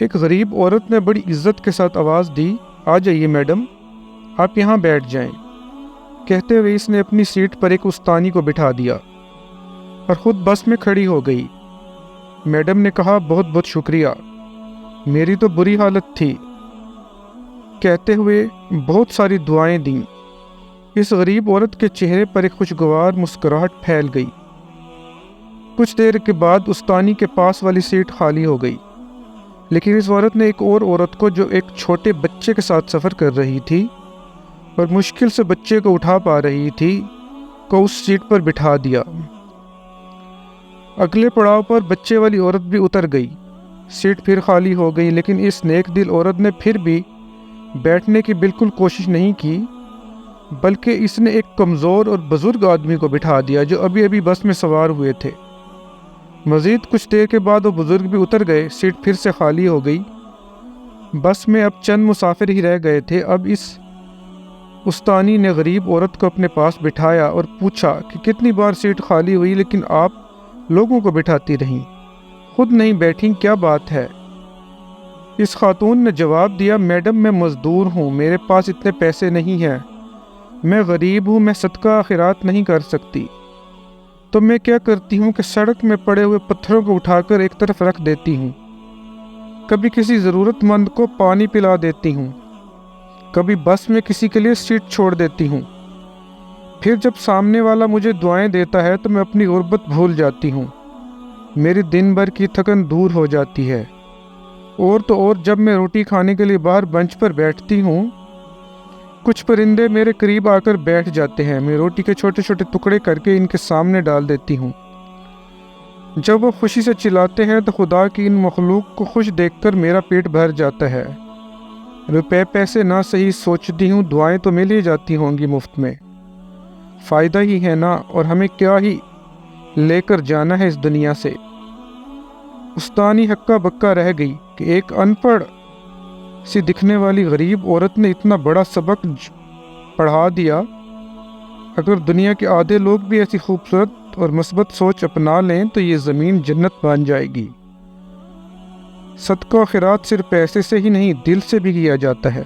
ایک غریب عورت نے بڑی عزت کے ساتھ آواز دی، آ جائیے میڈم، آپ یہاں بیٹھ جائیں۔ کہتے ہوئے اس نے اپنی سیٹ پر ایک استانی کو بٹھا دیا اور خود بس میں کھڑی ہو گئی۔ میڈم نے کہا، بہت بہت شکریہ، میری تو بری حالت تھی۔ کہتے ہوئے بہت ساری دعائیں دیں۔ اس غریب عورت کے چہرے پر ایک خوشگوار مسکراہٹ پھیل گئی۔ کچھ دیر کے بعد استانی کے پاس والی سیٹ خالی ہو گئی، لیکن اس عورت نے ایک اور عورت کو جو ایک چھوٹے بچے کے ساتھ سفر کر رہی تھی اور مشکل سے بچے کو اٹھا پا رہی تھی کو اس سیٹ پر بٹھا دیا۔ اگلے پڑاؤ پر بچے والی عورت بھی اتر گئی۔ سیٹ پھر خالی ہو گئی، لیکن اس نیک دل عورت نے پھر بھی بیٹھنے کی بالکل کوشش نہیں کی، بلکہ اس نے ایک کمزور اور بزرگ آدمی کو بٹھا دیا جو ابھی ابھی بس میں سوار ہوئے تھے۔ مزید کچھ دیر کے بعد وہ بزرگ بھی اتر گئے، سیٹ پھر سے خالی ہو گئی۔ بس میں اب چند مسافر ہی رہ گئے تھے۔ اب اس استانی نے غریب عورت کو اپنے پاس بٹھایا اور پوچھا کہ کتنی بار سیٹ خالی ہوئی لیکن آپ لوگوں کو بٹھاتی رہیں، خود نہیں بیٹھیں، کیا بات ہے؟ اس خاتون نے جواب دیا، میڈم میں مزدور ہوں، میرے پاس اتنے پیسے نہیں ہیں، میں غریب ہوں، میں صدقہ خیرات نہیں کر سکتی، تو میں کیا کرتی ہوں کہ سڑک میں پڑے ہوئے پتھروں کو اٹھا کر ایک طرف رکھ دیتی ہوں، کبھی کسی ضرورت مند کو پانی پلا دیتی ہوں، کبھی بس میں کسی کے لیے سیٹ چھوڑ دیتی ہوں، پھر جب سامنے والا مجھے دعائیں دیتا ہے تو میں اپنی غربت بھول جاتی ہوں، میری دن بھر کی تھکن دور ہو جاتی ہے۔ اور تو اور جب میں روٹی کھانے کے لیے باہر بنچ پر بیٹھتی ہوں، کچھ پرندے میرے قریب آ کر بیٹھ جاتے ہیں، میں روٹی کے چھوٹے چھوٹے ٹکڑے کر کے ان کے سامنے ڈال دیتی ہوں، جب وہ خوشی سے چلاتے ہیں تو خدا کی ان مخلوق کو خوش دیکھ کر میرا پیٹ بھر جاتا ہے۔ روپے پیسے نہ صحیح، سوچتی ہوں دعائیں تو مل ہی جاتی ہوں گی مفت میں، فائدہ ہی ہے نا، اور ہمیں کیا ہی لے کر جانا ہے اس دنیا سے۔ استانی ہکا بکا رہ گئی کہ ایک ان پڑھ سی دکھنے والی غریب عورت نے اتنا بڑا سبق پڑھا دیا۔ اگر دنیا کے آدھے لوگ بھی ایسی خوبصورت اور مثبت سوچ اپنا لیں تو یہ زمین جنت بن جائے گی۔ صدقہ و خیرات صرف پیسے سے ہی نہیں، دل سے بھی کیا جاتا ہے۔